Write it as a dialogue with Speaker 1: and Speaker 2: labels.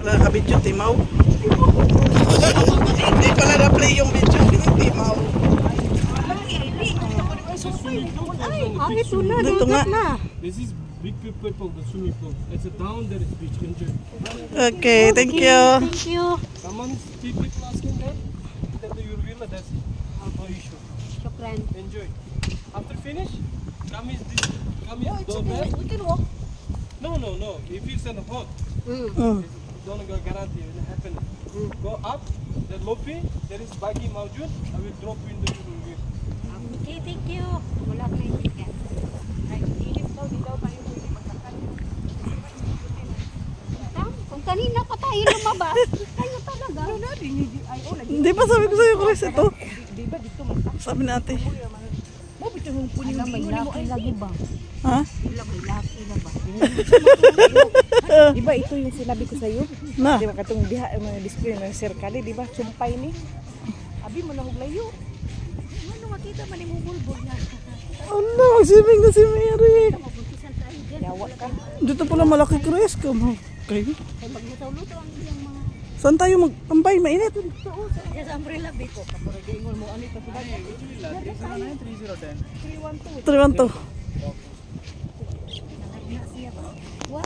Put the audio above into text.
Speaker 1: Wala ka-video, Timaw. Hindi pala na-play yung video ni Timaw. Dito nga.
Speaker 2: This is big people pool, the swimming pool. It's a down there is beach. Enjoy.
Speaker 1: Okay, thank you.
Speaker 3: Thank you.
Speaker 2: Someone, people asking that. That you will, that's no issue.
Speaker 3: Shukran.
Speaker 2: Enjoy. After finish, come here, go back.
Speaker 3: We can walk.
Speaker 2: No. If it's in the hot, don't go guarantee it will happen. Go up, the lobby, there is buggy maujud. I will drop you in the room.
Speaker 3: Okay, thank you. Wala tayong ticket. Right, inip daw, di daw tayo pwede magkakan. Kung kanina pa tayo lumabas, tayo talaga.
Speaker 1: Hindi pa sabi ko sa'yo, Chris, ito.
Speaker 3: Di ba dito magkakan?
Speaker 1: Sabi natin.
Speaker 3: Alam, may laki lagi ba?
Speaker 1: Ha?
Speaker 3: Alam, may laki na ba?
Speaker 4: Di ba ito yung sinabi ko sa'yo?
Speaker 1: Na.
Speaker 4: Di ba katong diha mga display ng sirkali, di ba? Sumpay ni. Abi mo na huglayo.
Speaker 3: Ano makita man yung bulbul na?
Speaker 1: Ano, magsibing na si Mary.
Speaker 3: Mabuntisan tayo dyan.
Speaker 4: Yawa ka.
Speaker 1: Dito pala malaki, Chris. Come on. Okay.
Speaker 3: Ay, maglutaw-lutaw ang iyang mga...
Speaker 1: Saan tayo magpampay? Mainit.
Speaker 3: Oo, sa umbrella bit.
Speaker 4: Ingon mo ani ta sila.
Speaker 1: 312.
Speaker 3: Wa.